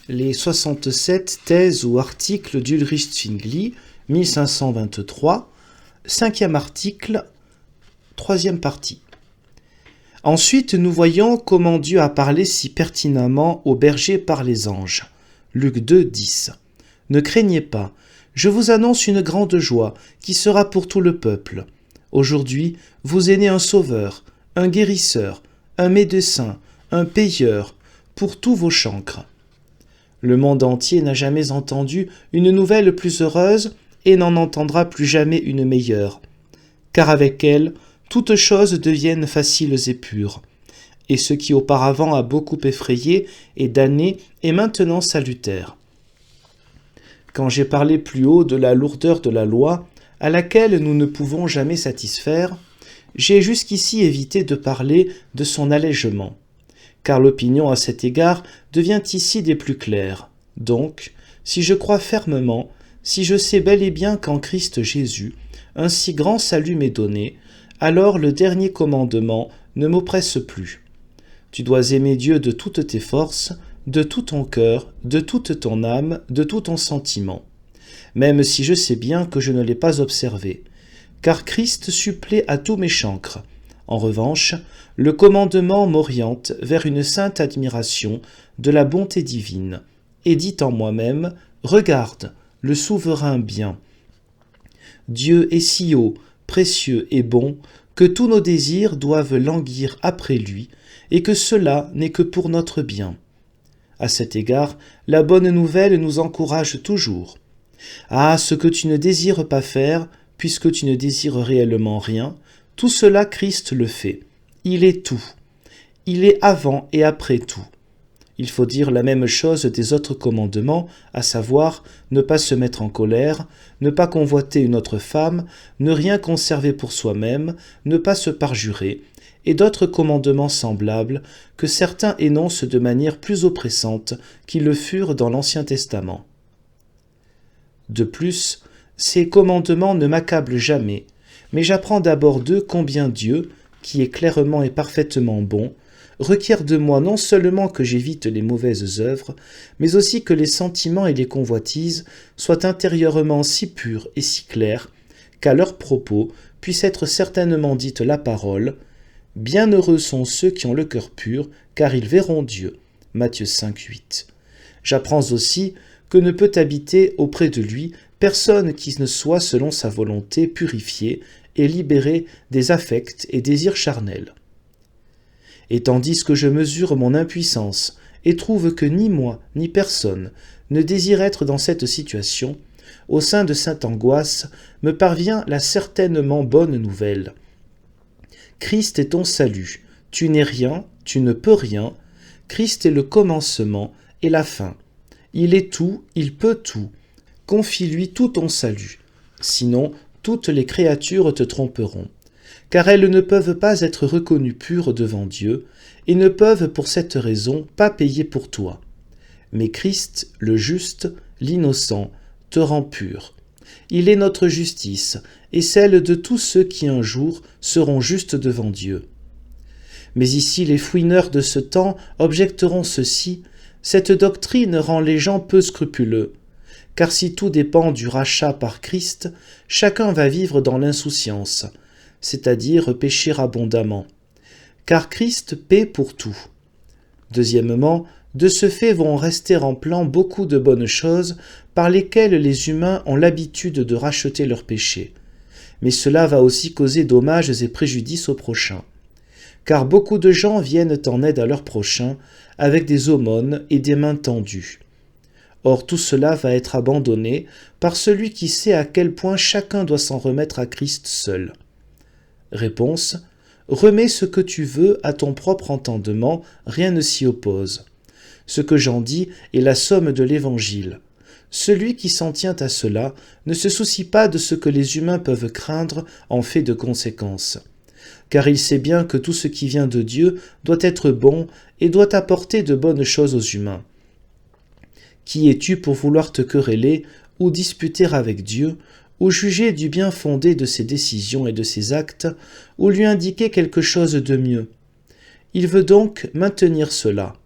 les 67 thèses ou articles d'Ulrich Zwingli, 1523, 5e article, 3e partie. Ensuite, nous voyons comment Dieu a parlé si pertinemment aux bergers par les anges. Luc 2, 10. Ne craignez pas, je vous annonce une grande joie qui sera pour tout le peuple. Aujourd'hui, vous est né un sauveur, un guérisseur, un médecin, un payeur, pour tous vos chancres. Le monde entier n'a jamais entendu une nouvelle plus heureuse et n'en entendra plus jamais une meilleure, car avec elle, toutes choses deviennent faciles et pures, et ce qui auparavant a beaucoup effrayé et damné est maintenant salutaire. Quand j'ai parlé plus haut de la lourdeur de la loi, à laquelle nous ne pouvons jamais satisfaire, j'ai jusqu'ici évité de parler de son allègement, car l'opinion à cet égard devient ici des plus claires. Donc, si je crois fermement, si je sais bel et bien qu'en Christ Jésus, un si grand salut m'est donné, alors le dernier commandement ne m'oppresse plus. Tu dois aimer Dieu de toutes tes forces, de tout ton cœur, de toute ton âme, de tout ton sentiment, même si je sais bien que je ne l'ai pas observé, car Christ supplée à tous mes chancres. En revanche, le commandement m'oriente vers une sainte admiration de la bonté divine, et dit en moi-même, « Regarde, le souverain bien. Dieu est si haut, précieux et bon, que tous nos désirs doivent languir après lui, et que cela n'est que pour notre bien. » À cet égard, la bonne nouvelle nous encourage toujours. Ah, ce que tu ne désires pas faire, puisque tu ne désires réellement rien, tout cela Christ le fait. Il est tout. Il est avant et après tout. Il faut dire la même chose des autres commandements, à savoir ne pas se mettre en colère, ne pas convoiter une autre femme, ne rien conserver pour soi-même, ne pas se parjurer, et d'autres commandements semblables que certains énoncent de manière plus oppressante qu'ils le furent dans l'Ancien Testament. De plus, ces commandements ne m'accablent jamais, mais j'apprends d'abord d'eux combien Dieu, qui est clairement et parfaitement bon, requiert de moi non seulement que j'évite les mauvaises œuvres, mais aussi que les sentiments et les convoitises soient intérieurement si purs et si clairs qu'à leur propos puisse être certainement dite la parole « Bienheureux sont ceux qui ont le cœur pur, car ils verront Dieu. » Matthieu 5, 8. J'apprends aussi que ne peut habiter auprès de lui personne qui ne soit selon sa volonté purifié et libéré des affects et désirs charnels. Et tandis que je mesure mon impuissance et trouve que ni moi ni personne ne désire être dans cette situation, au sein de cette angoisse me parvient la certainement bonne nouvelle. Christ est ton salut, tu n'es rien, tu ne peux rien, Christ est le commencement et la fin. Il est tout, il peut tout, confie-lui tout ton salut, sinon toutes les créatures te tromperont, car elles ne peuvent pas être reconnues pures devant Dieu, et ne peuvent pour cette raison pas payer pour toi. Mais Christ, le juste, l'innocent, te rend pur. Il est notre justice, et celle de tous ceux qui un jour seront justes devant Dieu. Mais ici les fouineurs de ce temps objecteront ceci, cette doctrine rend les gens peu scrupuleux, car si tout dépend du rachat par Christ, chacun va vivre dans l'insouciance, c'est-à-dire pécher abondamment, car Christ paie pour tout. Deuxièmement, de ce fait vont rester en plan beaucoup de bonnes choses par lesquelles les humains ont l'habitude de racheter leurs péchés, mais cela va aussi causer dommages et préjudices au prochain, car beaucoup de gens viennent en aide à leur prochain avec des aumônes et des mains tendues. Or tout cela va être abandonné par celui qui sait à quel point chacun doit s'en remettre à Christ seul. Réponse : remets ce que tu veux à ton propre entendement, rien ne s'y oppose. Ce que j'en dis est la somme de l'Évangile. Celui qui s'en tient à cela ne se soucie pas de ce que les humains peuvent craindre en fait de conséquences, car il sait bien que tout ce qui vient de Dieu doit être bon et doit apporter de bonnes choses aux humains. Qui es-tu pour vouloir te quereller ou disputer avec Dieu, ou juger du bien fondé de ses décisions et de ses actes, ou lui indiquer quelque chose de mieux? Il veut donc maintenir cela.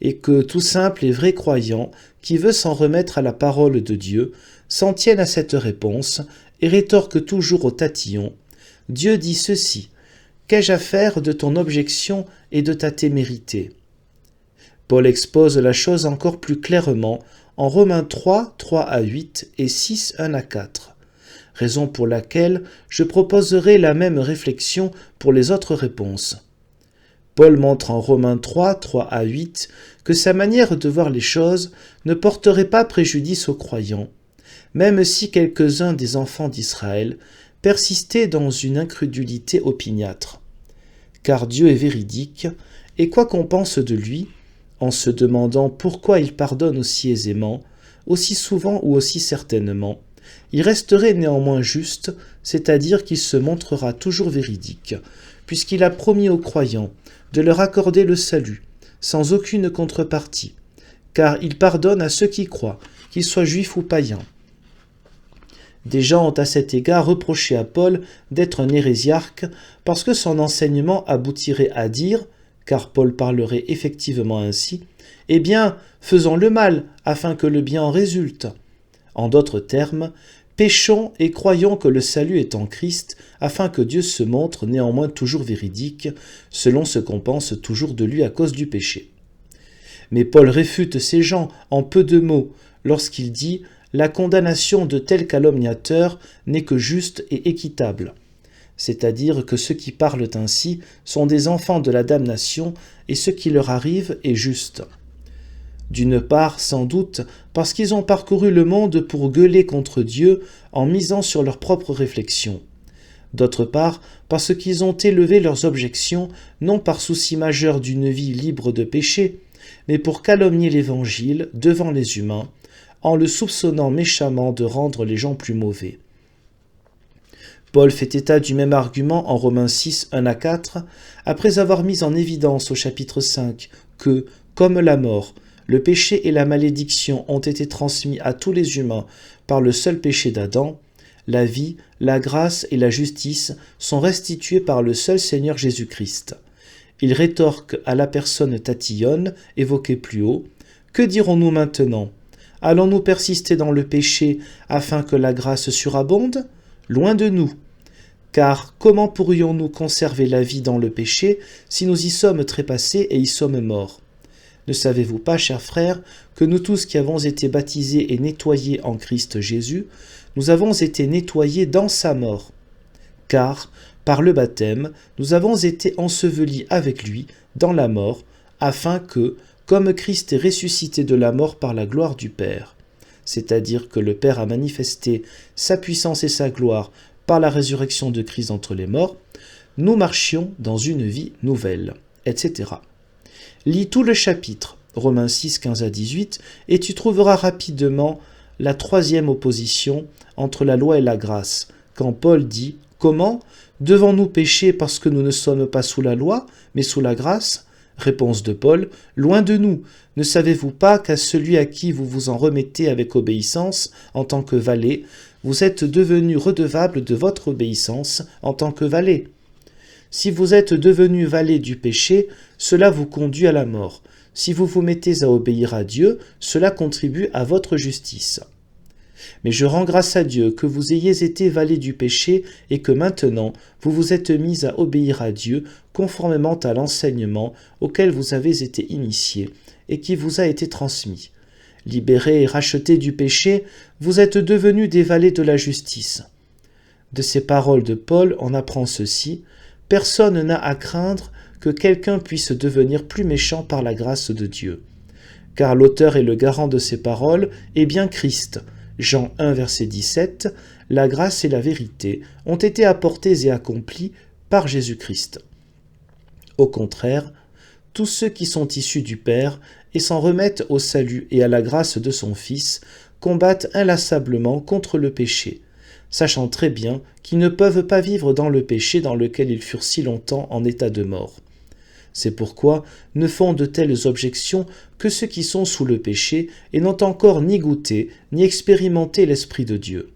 et que tout simple et vrai croyant qui veut s'en remettre à la parole de Dieu s'en tienne à cette réponse et rétorque toujours au tatillon. Dieu dit ceci. Qu'ai-je à faire de ton objection et de ta témérité ? Paul expose la chose encore plus clairement en Romains 3, 3 à 8 et 6, 1 à 4. Raison pour laquelle je proposerai la même réflexion pour les autres réponses. Paul montre en Romains 3, 3 à 8 que sa manière de voir les choses ne porterait pas préjudice aux croyants, même si quelques-uns des enfants d'Israël persistaient dans une incrédulité opiniâtre. Car Dieu est véridique, et quoi qu'on pense de lui, en se demandant pourquoi il pardonne aussi aisément, aussi souvent ou aussi certainement, il resterait néanmoins juste, c'est-à-dire qu'il se montrera toujours véridique, puisqu'il a promis aux croyants de leur accorder le salut, sans aucune contrepartie, car il pardonne à ceux qui croient, qu'ils soient juifs ou païens. Des gens ont à cet égard reproché à Paul d'être un hérésiarque parce que son enseignement aboutirait à dire, car Paul parlerait effectivement ainsi, « Eh bien, faisons le mal afin que le bien en résulte. » En d'autres termes, péchons et croyons que le salut est en Christ afin que Dieu se montre néanmoins toujours véridique, selon ce qu'on pense toujours de lui à cause du péché. Mais Paul réfute ces gens en peu de mots lorsqu'il dit « La condamnation de tels calomniateurs n'est que juste et équitable », c'est-à-dire que ceux qui parlent ainsi sont des enfants de la damnation et ce qui leur arrive est juste. D'une part, sans doute, parce qu'ils ont parcouru le monde pour gueuler contre Dieu en misant sur leurs propres réflexions. D'autre part, parce qu'ils ont élevé leurs objections non par souci majeur d'une vie libre de péché, mais pour calomnier l'Évangile devant les humains, en le soupçonnant méchamment de rendre les gens plus mauvais. Paul fait état du même argument en Romains 6, 1 à 4, après avoir mis en évidence au chapitre 5 que, comme la mort, le péché et la malédiction ont été transmis à tous les humains par le seul péché d'Adam, la vie, la grâce et la justice sont restituées par le seul Seigneur Jésus-Christ. Il rétorque à la personne tatillonne, évoquée plus haut, « Que dirons-nous maintenant ? Allons-nous persister dans le péché afin que la grâce surabonde ? Loin de nous. Car comment pourrions-nous conserver la vie dans le péché si nous y sommes trépassés et y sommes morts ? Ne savez-vous pas, chers frères, que nous tous qui avons été baptisés et nettoyés en Christ Jésus, nous avons été nettoyés dans sa mort ? Car, par le baptême, nous avons été ensevelis avec lui dans la mort, afin que, comme Christ est ressuscité de la mort par la gloire du Père, c'est-à-dire que le Père a manifesté sa puissance et sa gloire par la résurrection de Christ entre les morts, nous marchions dans une vie nouvelle, etc. Lis tout le chapitre, Romains 6, 15 à 18, et tu trouveras rapidement la troisième opposition entre la loi et la grâce, quand Paul dit « Comment ? Devons-nous pécher parce que nous ne sommes pas sous la loi, mais sous la grâce ?» Réponse de Paul « Loin de nous, ne savez-vous pas qu'à celui à qui vous vous en remettez avec obéissance en tant que valet, vous êtes devenu redevable de votre obéissance en tant que valet ? Si vous êtes devenu valet du péché, cela vous conduit à la mort. Si vous vous mettez à obéir à Dieu, cela contribue à votre justice. Mais je rends grâce à Dieu que vous ayez été valet du péché et que maintenant vous vous êtes mis à obéir à Dieu conformément à l'enseignement auquel vous avez été initiés et qui vous a été transmis. Libérés et rachetés du péché, vous êtes devenus des valets de la justice. De ces paroles de Paul, on apprend ceci. Personne n'a à craindre que quelqu'un puisse devenir plus méchant par la grâce de Dieu. Car l'auteur et le garant de ces paroles est bien Christ. Jean 1, verset 17, la grâce et la vérité ont été apportées et accomplies par Jésus-Christ. Au contraire, tous ceux qui sont issus du Père et s'en remettent au salut et à la grâce de son Fils combattent inlassablement contre le péché, sachant très bien qu'ils ne peuvent pas vivre dans le péché dans lequel ils furent si longtemps en état de mort. C'est pourquoi ne font de telles objections que ceux qui sont sous le péché et n'ont encore ni goûté ni expérimenté l'Esprit de Dieu.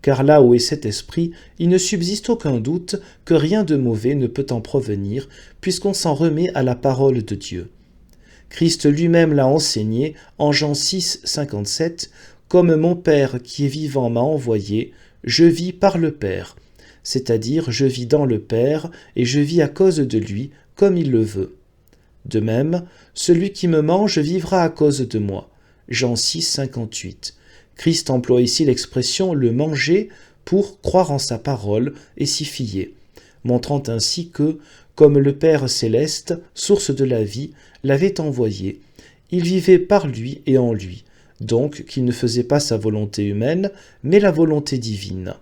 Car là où est cet esprit, il ne subsiste aucun doute que rien de mauvais ne peut en provenir, puisqu'on s'en remet à la parole de Dieu. Christ lui-même l'a enseigné en Jean 6, 57, « Comme mon Père qui est vivant m'a envoyé, je vis par le Père. » C'est-à-dire, je vis dans le Père et je vis à cause de lui, comme il le veut. De même, celui qui me mange vivra à cause de moi. Jean 6, 58. Christ emploie ici l'expression « le manger » pour croire en sa parole et s'y fier, montrant ainsi que, comme le Père céleste, source de la vie, l'avait envoyé, il vivait par lui et en lui, donc qu'il ne faisait pas sa volonté humaine, mais la volonté divine.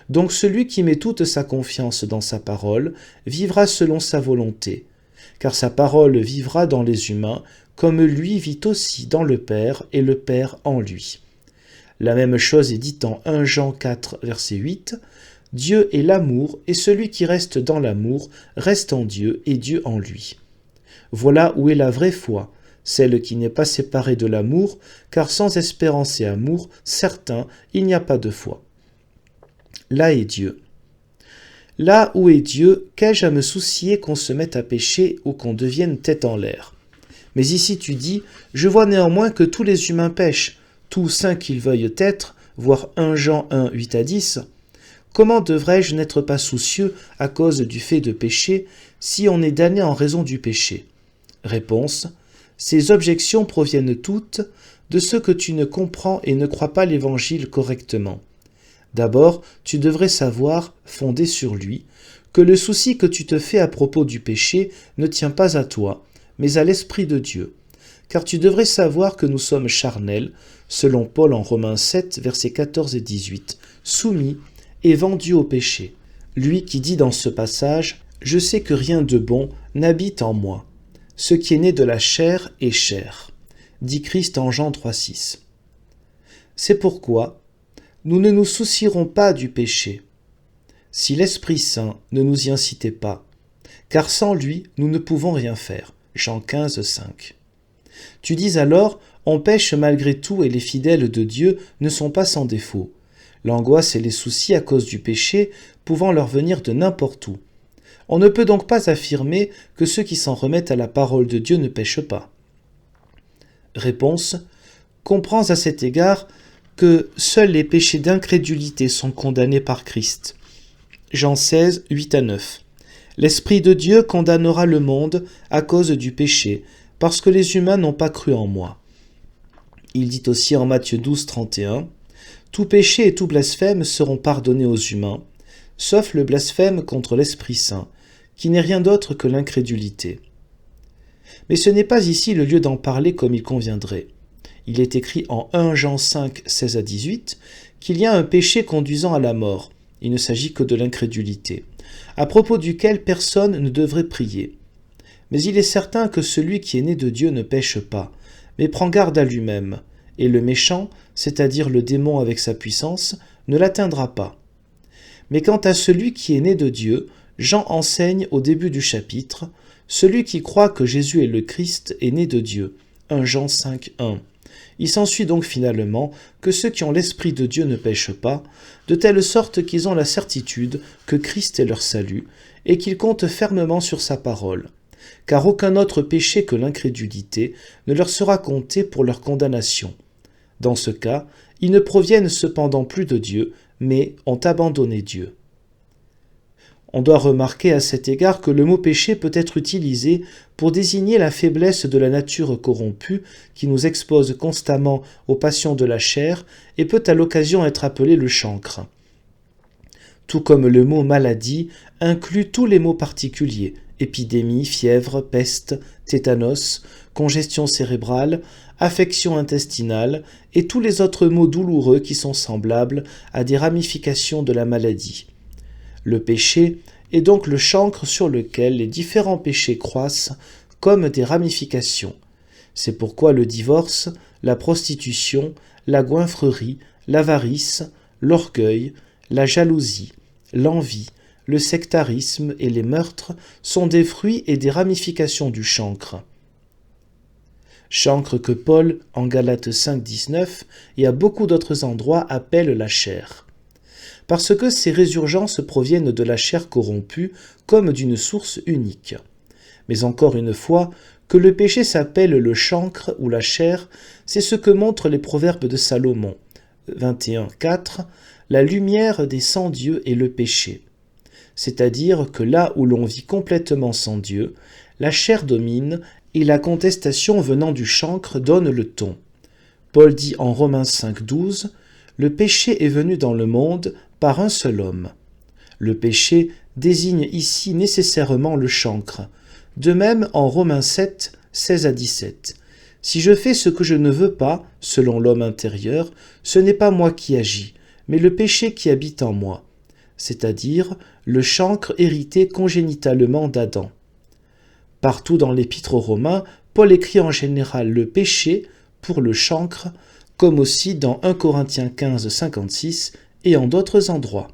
Donc celui qui met toute sa confiance dans sa parole vivra selon sa volonté, car sa parole vivra dans les humains, comme lui vit aussi dans le Père et le Père en lui. La même chose est dite en 1 Jean 4, verset 8, « Dieu est l'amour, et celui qui reste dans l'amour reste en Dieu et Dieu en lui. » Voilà où est la vraie foi, celle qui n'est pas séparée de l'amour, car sans espérance et amour, certain, il n'y a pas de foi. Là est Dieu. Là où est Dieu, qu'ai-je à me soucier qu'on se mette à pécher ou qu'on devienne tête en l'air? Mais ici tu dis, je vois néanmoins que tous les humains pêchent, tous saints qu'ils veuillent être, voire 1 Jean 1, 8 à 10. Comment devrais-je n'être pas soucieux à cause du fait de pécher si on est damné en raison du péché? Réponse. Ces objections proviennent toutes de ce que tu ne comprends et ne crois pas l'Évangile correctement. D'abord, tu devrais savoir, fondé sur lui, que le souci que tu te fais à propos du péché ne tient pas à toi, mais à l'Esprit de Dieu. Car tu devrais savoir que nous sommes charnels, selon Paul en Romains 7, versets 14 et 18, soumis et vendus au péché. Lui qui dit dans ce passage « Je sais que rien de bon n'habite en moi. Ce qui est né de la chair est chair », dit Christ en Jean 3, 6. C'est pourquoi nous ne nous soucierons pas du péché, si l'Esprit Saint ne nous y incitait pas, car sans lui, nous ne pouvons rien faire. Jean 15, 5. Tu dis alors, on pêche malgré tout et les fidèles de Dieu ne sont pas sans défaut. L'angoisse et les soucis à cause du péché pouvant leur venir de n'importe où. On ne peut donc pas affirmer que ceux qui s'en remettent à la parole de Dieu ne pêchent pas. Réponse. Comprends à cet égard que seuls les péchés d'incrédulité sont condamnés par Christ. Jean 16, 8 à 9. L'Esprit de Dieu condamnera le monde à cause du péché, parce que les humains n'ont pas cru en moi. Il dit aussi en Matthieu 12, 31, « Tout péché et tout blasphème seront pardonnés aux humains, sauf le blasphème contre l'Esprit Saint, qui n'est rien d'autre que l'incrédulité. » Mais ce n'est pas ici le lieu d'en parler comme il conviendrait. Il est écrit en 1 Jean 5, 16 à 18 qu'il y a un péché conduisant à la mort. Il ne s'agit que de l'incrédulité, à propos duquel personne ne devrait prier. Mais il est certain que celui qui est né de Dieu ne pêche pas, mais prend garde à lui-même, et le méchant, c'est-à-dire le démon avec sa puissance, ne l'atteindra pas. Mais quant à celui qui est né de Dieu, Jean enseigne au début du chapitre, « Celui qui croit que Jésus est le Christ est né de Dieu » 1 Jean 5, 1. Il s'ensuit donc finalement que ceux qui ont l'Esprit de Dieu ne pêchent pas, de telle sorte qu'ils ont la certitude que Christ est leur salut, et qu'ils comptent fermement sur sa parole. Car aucun autre péché que l'incrédulité ne leur sera compté pour leur condamnation. Dans ce cas, ils ne proviennent cependant plus de Dieu, mais ont abandonné Dieu. On doit remarquer à cet égard que le mot péché peut être utilisé pour désigner la faiblesse de la nature corrompue qui nous expose constamment aux passions de la chair et peut à l'occasion être appelé le chancre. Tout comme le mot maladie inclut tous les maux particuliers, épidémie, fièvre, peste, tétanos, congestion cérébrale, affection intestinale et tous les autres maux douloureux qui sont semblables à des ramifications de la maladie. Le péché est donc le chancre sur lequel les différents péchés croissent comme des ramifications. C'est pourquoi le divorce, la prostitution, la goinfrerie, l'avarice, l'orgueil, la jalousie, l'envie, le sectarisme et les meurtres sont des fruits et des ramifications du chancre. Chancre que Paul, en Galates 5, 19, et à beaucoup d'autres endroits appelle la chair. Parce que ces résurgences proviennent de la chair corrompue comme d'une source unique. Mais encore une fois, Que le péché s'appelle le chancre ou la chair, c'est ce que montrent les proverbes de Salomon. 21:4 La lumière des sans Dieu est le péché. C'est-à-dire que là où l'on vit complètement sans Dieu, la chair domine et la contestation venant du chancre donne le ton. Paul dit en Romains 5:12 Le péché est venu dans le monde par un seul homme. Le péché désigne ici nécessairement le chancre. De même en Romains 7, 16-17. Si je fais ce que je ne veux pas, selon l'homme intérieur, ce n'est pas moi qui agis, mais le péché qui habite en moi, c'est-à-dire le chancre hérité congénitalement d'Adam. Partout dans l'épître aux Romains, Paul écrit en général le péché pour le chancre, comme aussi dans 1 Corinthiens 15, 56 et en d'autres endroits.